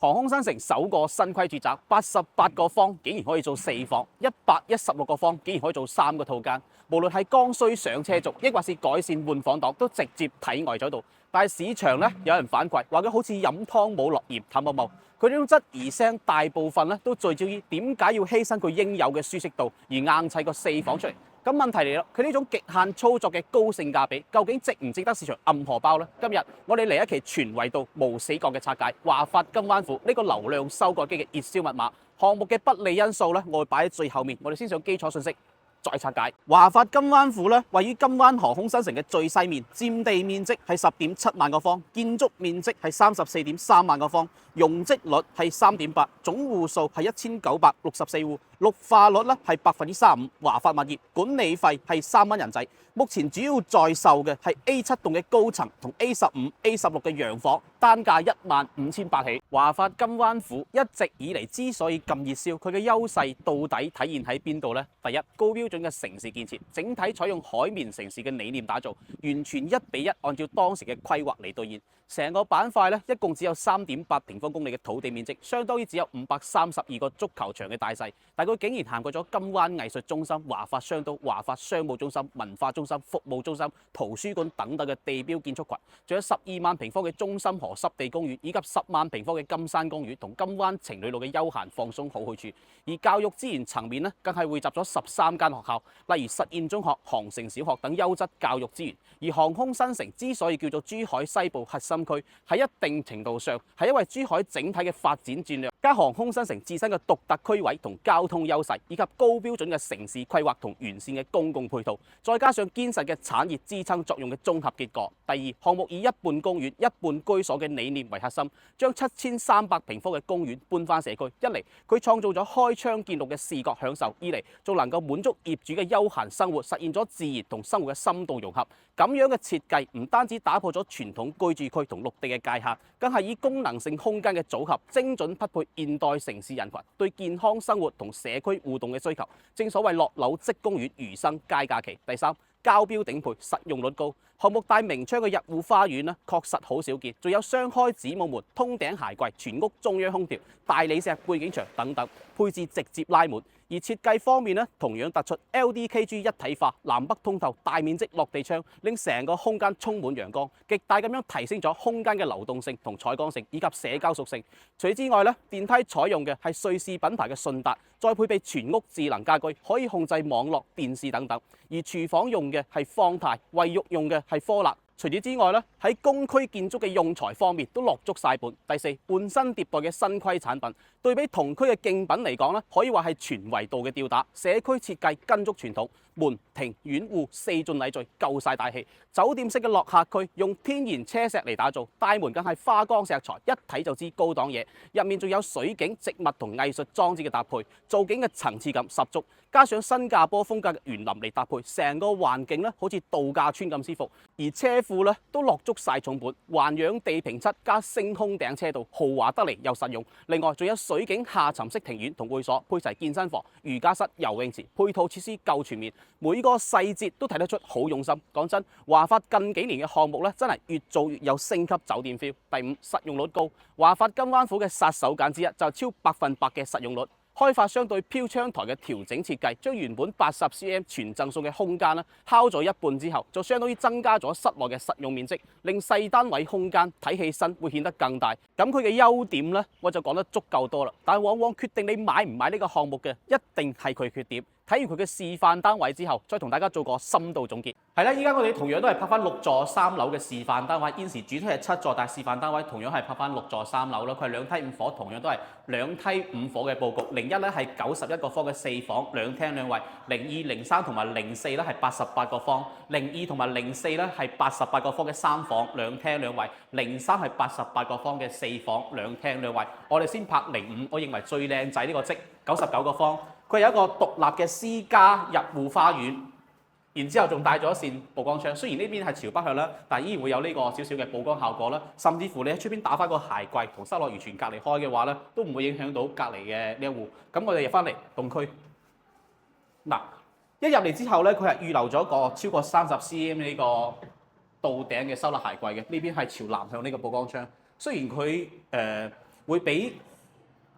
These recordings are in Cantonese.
航空新城首個新規住宅，88個方竟然可以做4房，116個方竟然可以做3個套間。無論係剛需上車族，抑或是改善換房黨，都直接體外咗度。但係市場咧有人反饋，話佢好似飲湯冇落鹽，淡冇冇。佢呢種質疑聲，大部分咧都聚焦於點解要犧牲佢應有嘅舒適度，而硬砌個4房出嚟。咁問題嚟啦，佢呢種極限操作嘅高性價比，究竟值唔值得市場暗荷包呢？今日我哋嚟一期全維度無死角嘅拆解，華發金灣府呢個流量收割機嘅熱銷密碼，項目嘅不利因素咧，我會擺喺最後面。我哋先上基礎信息，再拆解。華發金灣府咧，位於金灣航空新城嘅最西面，佔地面積係10.7萬個方，建築面積係34.3萬個方，容積率係3.8，總戶數係1964戶。綠化率咧係35%，華發物業管理費係3蚊人仔。目前主要在售嘅係 A7 棟嘅高層同 A15、A16 嘅洋房，單價15800起。華發金灣府一直以嚟之所以咁熱銷，佢嘅優勢到底體現喺邊度呢？第一，高標準嘅城市建設，整體採用海綿城市嘅理念打造，完全1比1按照當時嘅規劃嚟兌現。成個板塊咧，一共只有3.8平方公里嘅土地面積，相當於只有532個足球場嘅大細。但佢竟然涵蓋咗金灣藝術中心、華發商都、華發商務中心、文化中心、服務中心、圖書館等等嘅地標建築群，仲有12萬平方嘅中心河濕地公園，以及10萬平方嘅金山公園同金灣情侶路嘅休閒放鬆好去處。而教育資源層面咧，更係匯集咗13間學校，例如實驗中學、航城小學等優質教育資源。而航空新城之所以叫做珠海西部核心區，喺一定程度上係因為珠海整體嘅發展戰略，加航空新城自身嘅獨特區位同交通優勢，以及高標準嘅城市規劃同完善嘅公共配套，再加上堅實嘅產業支撐作用嘅綜合結果。第二，項目以一半公園、一半居所嘅理念為核心，將7300平方嘅公園搬返社區。一嚟佢創造咗開窗見綠嘅視覺享受，二嚟仲能夠滿足業主嘅休閒生活，實現咗自然同生活嘅深度融合。咁樣嘅設計唔單止打破咗傳統居住區同陸地嘅界限，更係以功能性空間嘅組合，精準匹配現代城市人群對健康生活同社區互動嘅需求。正所謂落樓即公園，餘生皆假期。第三，交標頂配，實用率高。項目帶明窗嘅入戶花園咧，確實好少見，仲有雙開子母門、通頂鞋櫃、全屋中央空調、大理石背景牆等等，配置直接拉門。而設計方面咧，同樣突出 LDKG 一體化、南北通透、大面積落地窗，令成個空間充滿陽光，極大咁樣提升咗空間嘅流動性同採光性以及社交屬性。除此之外咧，電梯採用嘅係瑞士品牌嘅順達，再配備全屋智能家居，可以控制網絡、電視等等。而廚房用嘅係方太，衛浴用嘅係科勒。除此之外咧，喺公區建築嘅用材方面都落足晒本。第四，換新迭代嘅新規產品，對比同區嘅競品嚟講咧，可以話係全維度嘅吊打。社區設計跟足傳統，門庭院戶4進禮序，夠晒大氣。酒店式嘅落客區用天然車石嚟打造，大門更係花崗石材，一睇就知高檔嘢。入面仲有水景、植物同藝術裝置嘅搭配，造景嘅層次感十足。加上新加坡風格嘅園林嚟搭配，成個環境咧好似度假村咁舒服。而車庫咧都落足晒重本，環氧地平漆加星空頂車道，豪華得嚟又實用。另外仲有水景下沉式庭院同會所，配齊健身房、瑜伽室、游泳池，配套設施夠全面，每個細節都睇得出好用心。講真，華發近幾年嘅項目咧，真係越做越有升級酒店 feel。第五，實用率高，華發金灣府嘅殺手鐧之一就係超100%嘅實用率。開發商對飄窗台嘅調整設計，將原本80cm 全贈送嘅空間咧敲咗一半之後，就相當於增加咗室內嘅實用面積，令細單位空間睇起身會顯得更大。咁佢嘅優點咧，我就講得足夠多啦。但係往往決定你買唔買呢個項目嘅，一定係佢缺點。睇完佢嘅示範單位之後，再同大家做個深度總結。係啦，依家我哋同樣都係拍翻6座3樓嘅示範單位，現時主推係7座，但係示範單位同樣係拍翻6座3樓啦。佢係2梯5伙，同樣都係2梯5伙嘅佈局。01咧係91個方嘅4房2廳2衛，02、03同埋04咧係88個方，02同埋04咧係88個方嘅3房2廳2衛，03係88個方嘅4房2廳2衛。我哋先拍05，我認為最靚仔呢個積99個方。佢有一個獨立嘅私家入戶花園，然之後仲帶咗一扇曝光窗。雖然呢邊係朝北向啦，但係依然會有呢個少少嘅曝光效果啦。甚至乎你喺出邊打翻個鞋櫃同室內完全隔離開嘅話咧，都唔會影響到隔離嘅呢一戶。咁我哋入翻嚟東區，嗱一入嚟之後咧，佢係預留咗個超過30cm 呢個到頂嘅收納鞋櫃嘅。呢邊係朝南向呢個曝光窗。雖然佢會俾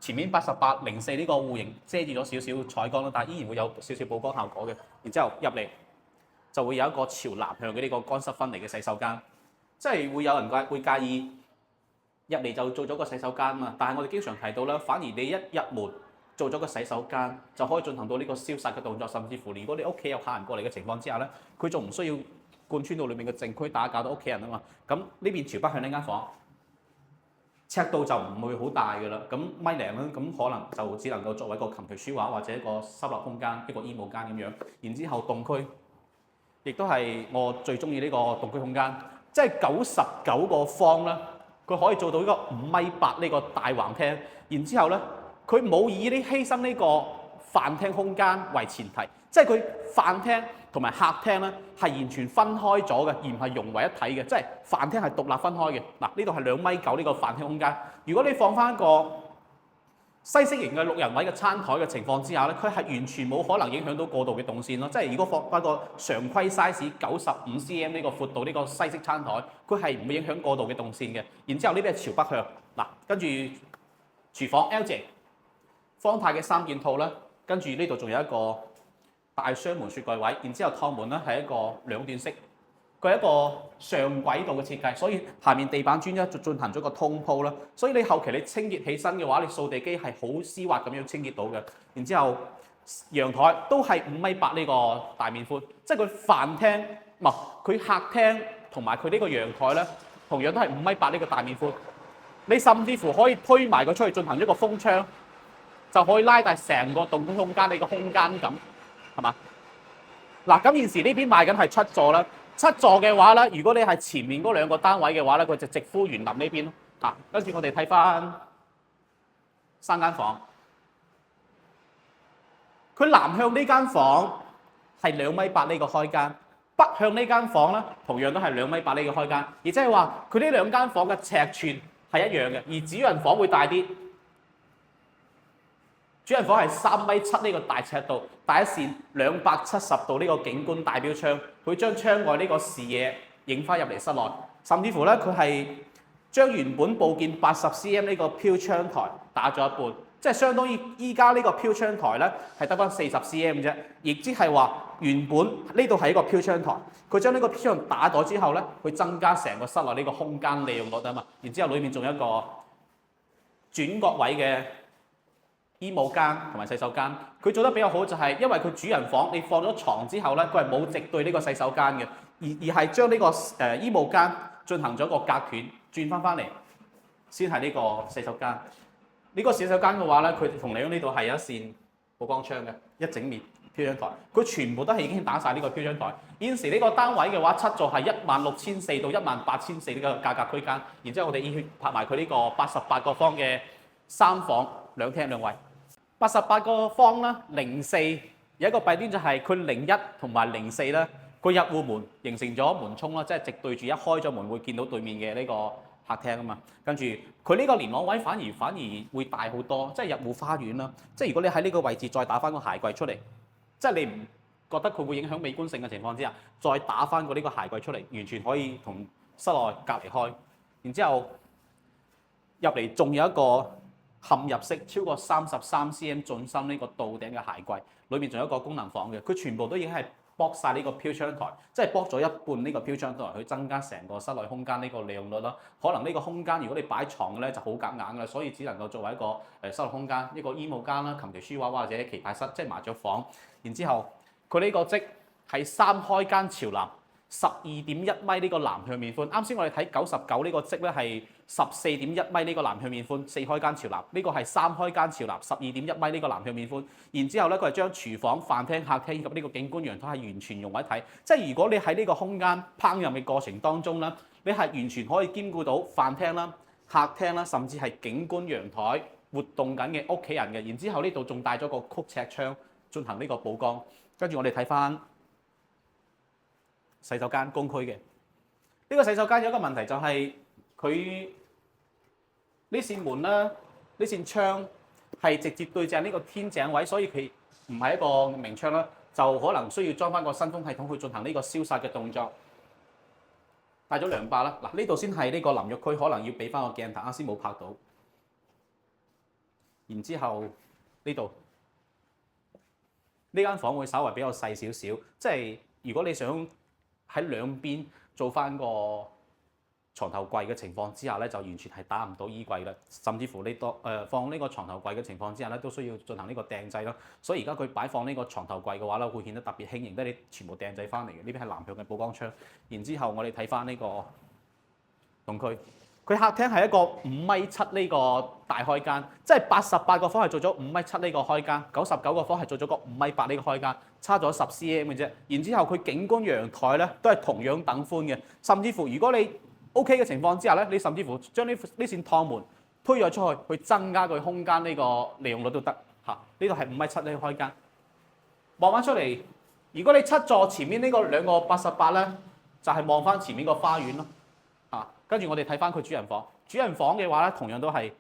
前面8804呢個戶型遮住咗少少採光啦，但係依然會有少少曝光效果嘅。然之後入嚟就會有一個朝南向嘅呢個乾濕分離嘅洗手間，即係會有人會介意入嚟就做咗個洗手間嘛。但係我哋經常提到啦，反而你一入門做咗個洗手間就可以進行到呢個消殺嘅動作，甚至乎如果你屋企有客人過嚟嘅情況之下咧，佢仲唔需要貫穿到裏面嘅正區打攪到屋企人啊嘛。咁呢邊朝北向呢間房，尺度就唔會好大㗎啦。咁米零啦，咁可能就只能夠作為一個琴棋書畫或者一個收納空間，一個衣帽間咁樣。然之後動區亦都係我最中意呢個動區空間，即係99個方啦，佢可以做到呢個5.8米呢個大橫廳。然之後咧，佢冇以呢犧牲呢個飯廳空間為前提，即係佢飯廳同埋客廳咧係完全分開咗嘅，而唔係融為一體嘅，即係飯廳係獨立分開嘅。嗱，呢度係2.9米呢個飯廳空間。如果你放翻一個西式型嘅6人位嘅餐台嘅情況之下咧，佢係完全冇可能影響到過度嘅動線咯。即係如果放翻個常規 size 95cm 呢個闊度呢個西式餐台，佢係唔會影響過度嘅動線嘅。然之後呢邊係朝北向，嗱，跟住廚房 L 字方太嘅3件套啦，跟住呢度仲有一個大雙門雪櫃位，然之後趟門咧係一個2段式，佢係一個上軌道嘅設計，所以下面地板磚咧就進行咗個通鋪啦。所以你後期你清潔起身嘅話，你掃地機係好絲滑咁樣清潔到嘅。然之後陽台都係5.8米呢個大面寬，即係佢飯廳唔係佢客廳同埋佢呢個陽台咧，同樣都係5.8米呢個大面寬。你甚至乎可以推埋佢出去進行一個風窗，就可以拉大成個動區空間你個空間感，係嘛？嗱，咁現時呢邊賣緊係7座啦，7座嘅話咧，如果你係前面嗰2個單位嘅話咧，佢就直呼園林呢邊咯。啊，跟住我哋睇翻3間房，佢南向呢間房係2.8米呢個開間，北向呢間房咧同樣都係2.8米呢個開間，而即係話佢呢2間房嘅尺寸係一樣嘅，而主人房會大啲。主人房係3.7米呢個大尺度，大一線270度呢個景觀大標窗，佢將窗外呢個視野影翻入嚟室內，甚至乎咧佢係將原本部件80cm 呢個飄窗台打咗一半，即係相當於依家呢個飄窗台咧係得翻40cm 啫，亦即係話原本呢度係一個飄窗台，佢將呢個飄窗打咗之後咧，佢增加成個室內呢個空間利用率啊嘛，然之後裏面仲有一個轉角位嘅衣帽間同埋洗手間，佢做得比較好就係因為佢主人房你放咗床之後咧，佢係冇直對呢個洗手間嘅，而係將呢個衣帽間進行咗個隔斷，轉翻嚟先係呢個洗手間。呢個洗手間嘅話咧，佢同你呢度係有一扇曝光窗嘅，一整面飄窗台，佢全部都係已經打晒呢個飄窗台。現時呢個單位嘅話，7座係16,400到18,400呢個價格區間。然之後我哋要拍埋佢呢個88個方嘅3房2廳2衛。88個方啦，04有一個弊端就係佢01同埋04啦，個入戶門形成咗門衝啦，即係直對住一開咗門會見到對面嘅呢個客廳啊嘛。跟住佢呢個連廊位反而會大好多，即係入戶花園啦。即係如果你喺呢個位置再打翻個鞋櫃出嚟，即係你唔覺得佢會影響美觀性嘅情況之下，再打翻個呢個鞋櫃出嚟，完全可以同室內隔離開。然之後入嚟仲有一個嵌入式超過33cm 進深呢個到頂嘅鞋櫃，裏面仲有一個功能房嘅，佢全部都已經係剝晒呢個飄窗台，即係剝咗一半呢個飄窗台去增加成個室內空間呢個利用率啦。可能呢個空間如果你擺床嘅咧就好夾硬嘅，所以只能夠作為一個室內空間，一個衣帽間啦、琴棋書畫或者棋牌室，即係麻雀房。然之後佢呢個積係3開間朝南，12.1米呢個南向面寬。啱先我哋睇99呢個積咧係14.1米呢個南向面寬，4開間朝南。呢個係3開間朝南，12.1米呢個南向面寬。然之後咧，佢係將廚房、飯廳、客廳以及呢個景觀陽台係完全融為一體。即係如果你喺呢個空間烹飪嘅過程當中咧，你係完全可以兼顧到飯廳啦、客廳啦，甚至係景觀陽台活動緊嘅屋企人嘅。然之後呢度仲帶咗個曲尺窗進行呢個曝光。跟住我哋睇翻洗手間公區嘅呢個洗手間有一個問題就係佢呢扇門啦、呢扇窗係直接對正呢個天井位，所以佢唔係一個明窗啦，就可能需要裝翻個新風系統去進行呢個消殺嘅動作。帶咗2把啦，嗱呢度先係呢個淋浴區，可能要俾翻個鏡頭，啱先冇拍到。然之後呢度呢間房會稍為比較細少少，即係如果你想喺兩邊做翻個床頭櫃嘅情況之下咧，就完全係打唔到衣櫃啦，甚至乎你放呢個床頭櫃嘅情況之下咧，都需要進行呢個訂製啦。所以而家佢擺放呢個床頭櫃嘅話咧，會顯得特別輕盈，得你全部訂製翻嚟嘅。呢邊係南向嘅寶光窗，然之後我哋睇翻呢個同區，佢客廳係一個5.7米呢個大開間，即係88個方係做咗5.7米呢個開間，99個方係做咗個5.8米呢個開間，差咗10 cm 嘅啫。然之後佢景觀陽台咧都係同樣等寬嘅，甚至乎如果你 OK 嘅情況之下咧，你甚至乎將呢扇趟門推咗出去，去增加佢空間呢個利用率都得嚇。呢度係5.7米呢個開間，望翻出嚟，如果你7座前面呢個兩個88咧，就係望翻前面個花園咯嚇。跟住我哋睇翻佢主人房，主人房嘅話咧，同樣都係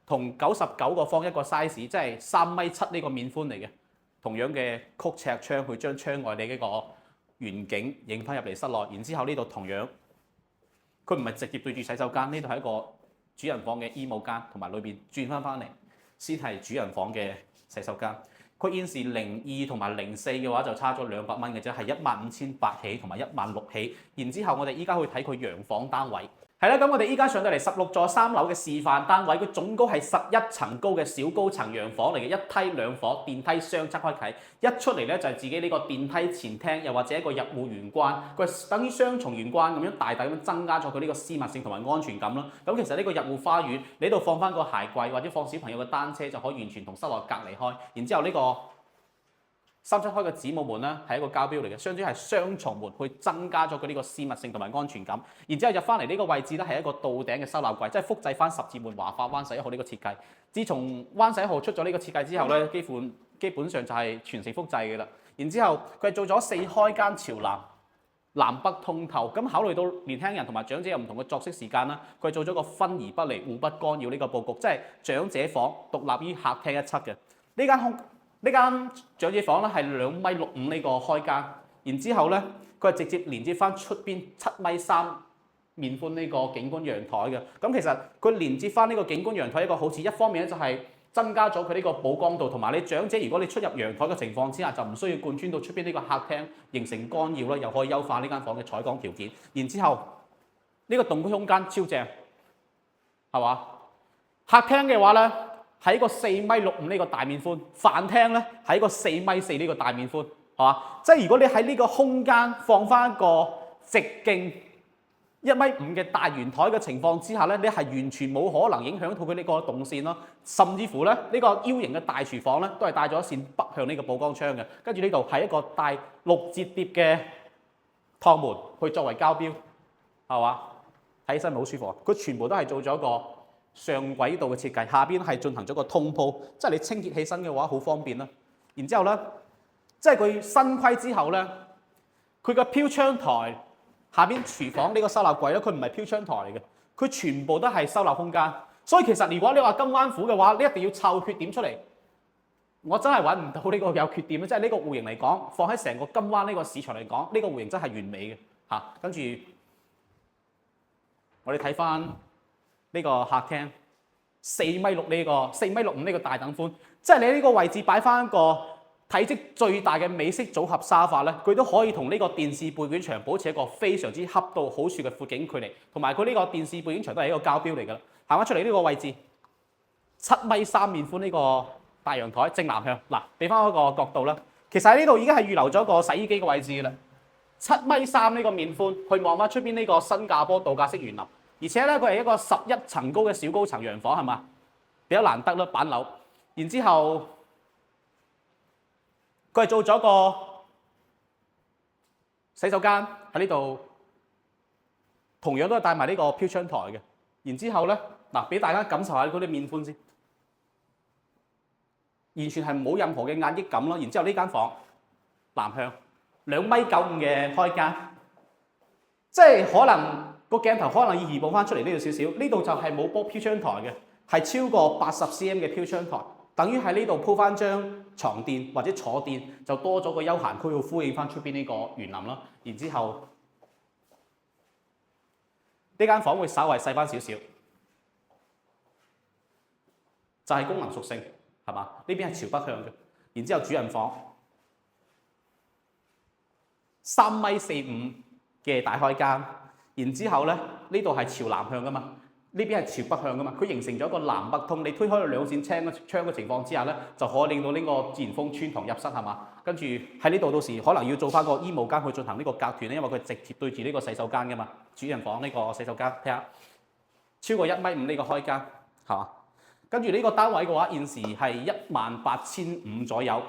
同99個方一個 size，即係3.7米呢個面寬嚟嘅，同樣嘅曲尺窗去將窗外你呢個遠景影翻入嚟室內。然之後呢度同樣。佢唔係直接對住洗手間，呢度係一個主人房嘅衣帽間，同埋裏邊轉翻嚟先係主人房嘅洗手間。佢現時02同埋04嘅話就差咗200蚊嘅啫，係15,800起同埋16,000起。然之後我哋依家去睇佢洋房單位。係啦，咁我哋依家上到嚟16座3樓嘅示範單位，佢總高係11層高嘅小高層洋房嚟嘅，一梯兩房，電梯雙側開啓，一出嚟咧就係自己呢個電梯前廳，又或者一個入戶玄關，佢等於雙重玄關咁樣大大咁樣增加咗佢呢個私密性同埋安全感啦。咁其實呢個入戶花園，你呢度放翻個鞋櫃或者放小朋友嘅單車就可以完全同室內隔離開。然之後呢個3出開嘅子母門咧係一個交標嚟嘅，相當於係雙重門去增加咗佢呢個私密性同埋安全感。然之後入翻嚟呢個位置咧係一個倒頂嘅收納櫃，即係複製翻十字門華發灣仔1號呢個設計。自從灣仔1號出咗呢個設計之後咧，基本上就係全城複製嘅啦。然之後佢係做咗4開間朝南，南北通透。咁考慮到年輕人同埋長者有唔同嘅作息時間啦，佢係做咗個分而不離、互不干擾呢個佈局，即係長者房獨立於客廳一側嘅呢間長者房咧係2.65米呢個開間，然之後咧佢係直接連接翻出邊7.3米面寬呢個景觀陽台嘅。咁其實佢連接翻呢個景觀陽台一個好處，一方面咧就係增加咗佢呢個曝光度，同埋你長者如果你出入陽台嘅情況之下，就唔需要貫穿到出邊呢個客廳形成干擾啦，又可以優化呢間房嘅採光條件。然之後呢個動區空間超正，係嘛？客廳嘅話咧，喺個4.65米呢個大面寬，飯廳咧喺個4.4米呢個大面寬，係嘛？即係如果你喺呢個空間放翻一個直徑1.5米嘅大圓台嘅情況之下咧，你係完全冇可能影響到佢呢個動線咯。甚至乎咧，呢個 U 型嘅大廚房咧，都係帶咗一扇北向呢個曝光窗嘅。跟住呢度係一個帶6折疊嘅趟門去作為交標，係嘛？睇起身好舒服。佢全部都係做咗個上軌道嘅設計，下邊係進行咗個通鋪，即係你清潔起身嘅話好方便啦。然之後咧，即係佢新規之後咧，佢個飄窗台下邊廚房呢個收納櫃咧，佢唔係飄窗台嚟嘅，佢全部都係收納空間。所以其實如果你話金灣府嘅話，你一定要湊缺點出嚟。我真係揾唔到呢個有缺點，即係呢個戶型嚟講，放喺成個金灣呢個市場嚟講，呢個戶型真係完美嘅嚇。跟住我哋睇翻呢個客廳4.6米呢個4.65米呢個大等寬，即係你呢個位置擺翻一個體積最大嘅美式組合沙發咧，佢都可以同呢個電視背景牆保持一個非常之恰到好處嘅闊景距離，同埋佢呢個電視背景牆都係一個交標嚟㗎啦。行翻出嚟呢個位置7.3米面寬呢個大陽台正南向，嗱俾翻嗰個角度啦。其實喺呢度已經係預留咗個洗衣機嘅位置㗎啦。7.3米呢個面寬，去望翻出邊呢個新加坡度假式園林。而且咧，佢係一個11層高嘅小高層洋房，係嘛？比較難得啦，板樓。然之後，佢係做咗個洗手間喺呢度，同樣都係帶埋呢個飄窗台嘅。然之後咧，嗱俾大家感受下嗰啲面寬先，完全係冇任何嘅壓抑感咯。然之後呢間房南向2.95米嘅開間，即係可能。個鏡頭可能要移步翻出嚟呢度少少，呢度就係冇鋪飄窗台嘅，係超過80 cm 嘅飄窗台，等於喺呢度鋪翻張床墊或者坐墊，就多咗個休閒區去呼應翻出邊呢個園林啦。然之後呢間房會稍為細翻少少，就就係功能屬性，係嘛？呢邊係朝北向嘅，然之後主人房3.45米嘅大開間，然之後咧呢度係朝南向噶嘛。呢邊係朝北向噶嘛，佢形成咗一個南北通。你推開兩扇窗嘅情況之下咧，就可以令到呢個自然風穿堂入室係嘛？跟住喺呢度到時可能要做翻個衣帽間去進行呢個隔斷咧，因為佢直接對住呢個洗手間噶嘛。主人房呢個洗手間，睇下超過1.5米呢個開間係嘛？跟住呢個單位嘅話，現時係18,500左右，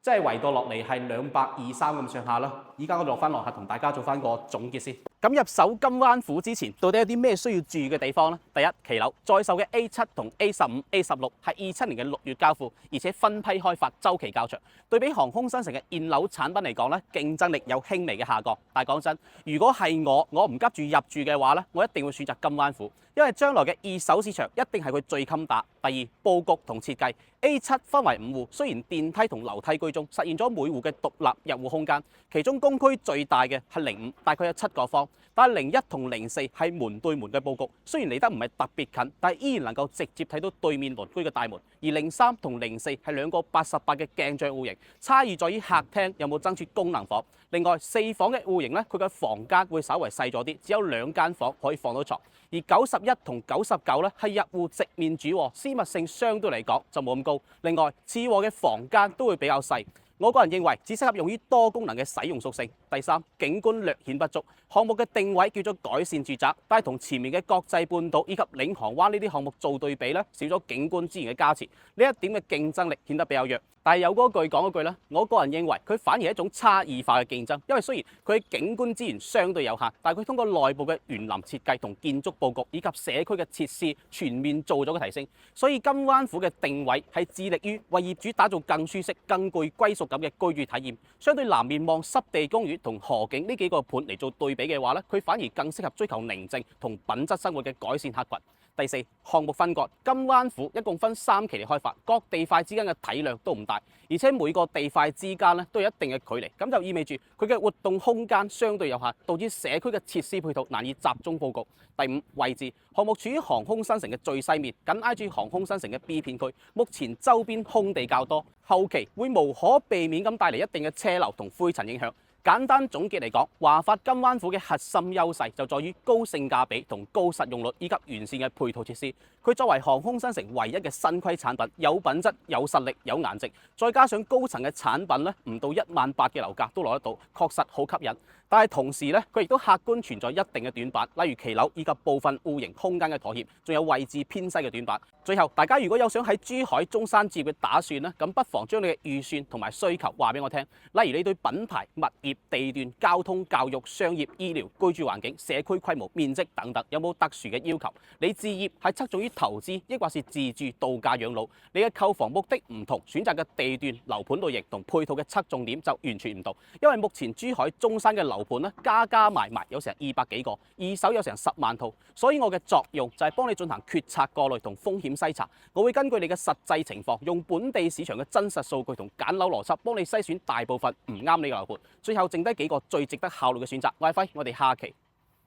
即係圍到落嚟係220-230咁上下啦。依家我落翻落下同大家做翻個總結先。咁入手金灣府之前，到底有啲咩需要注意嘅地方呢？第一，期樓在售嘅 A7 同 A15、A16 係27年嘅6月交付，而且分批開發，週期較長。對比航空新城嘅現樓產品嚟講咧，競爭力有輕微嘅下降。但係講真，如果係我唔急住入住嘅話咧，我一定會選擇金灣府，因為將來嘅二手市場一定係佢最襟打。第二，佈局同設計 A7 分為5戶，雖然電梯同樓梯居中，實現咗每戶嘅獨立入戶空間，其中公區最大嘅係05，大概有7個方。但係01同04係門對門嘅佈局，雖然離得唔係特別近，但係依然能夠直接睇到對面鄰居嘅大門。而03同04係兩個88嘅鏡像戶型，差異在於客廳有冇增設功能房。另外4房嘅戶型咧，佢嘅房間會稍為細咗啲，只有2間房可以放到床。而91同99咧係入戶直面主臥，私密性相對嚟講就冇咁高。另外次臥嘅房間都會比較細。我個人認為只適合用於多功能嘅使用屬性。第三，景觀略顯不足。項目嘅定位叫做改善住宅，但係同前面嘅國際半島以及領航灣呢啲項目做對比咧，少咗景觀資源嘅加持，呢一點嘅競爭力顯得比較弱。但係有嗰句講嗰句咧，我個人認為佢反而係一種差異化嘅競爭，因為雖然佢景觀資源相對有限，但係佢通過內部嘅園林設計同建築佈局以及社區嘅設施全面做咗個提升，所以金灣府嘅定位係致力於為業主打造更舒適、更具歸屬感嘅居住體驗。相對南面望濕地公園同河景呢幾個盤嚟做對比嘅話咧，佢反而更適合追求寧靜同品質生活嘅改善客群。第四，項目分割，金灣府一共分3期嚟開發，各地塊之間嘅體量都唔大，而且每個地塊之間咧都有一定嘅距離，咁就意味住佢嘅活動空間相對有限，導致社區嘅設施配套難以集中佈局。第五，位置，項目處於航空新城嘅最西面，緊挨住航空新城嘅 B 片區，目前周邊空地較多，後期會無可避免咁帶嚟一定嘅車流同灰塵影響。簡單總結嚟講，華發金灣府嘅核心優勢就在於高性價比同高實用率以及完善嘅配套設施。佢作為航空新城唯一嘅新規產品，有品質、有實力、有顏值，再加上高層嘅產品咧，唔到18000嘅樓價都攞得到，確實好吸引。但係同時咧，佢亦都客觀存在一定嘅短板，例如騎樓以及部分戶型空間嘅妥協，仲有位置偏西嘅短板。最後，大家如果有想喺珠海、中山置業嘅打算咧，咁不妨將你嘅預算同埋需求話俾我聽。例如你對品牌、物業、地段、交通、教育、商業、醫療、居住環境、社區規模、面積等等，有冇特殊嘅要求？你置業係側重於投資，抑或是自住度假養老？你嘅購房目的唔同，選擇嘅地段、樓盤類型同配套嘅側重點就完全唔同。因為目前珠海、中山嘅樓盤咧，加埋有成200幾個，二手有成10萬套，所以我嘅作用就係幫你進行決策過濾同風險篩查。我會根據你嘅實際情況，用本地市場嘅真實數據同揀樓邏輯，幫你篩選大部分唔啱你嘅樓盤，最後剩低幾個最值得考慮嘅選擇。我係輝，我哋下期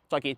再見。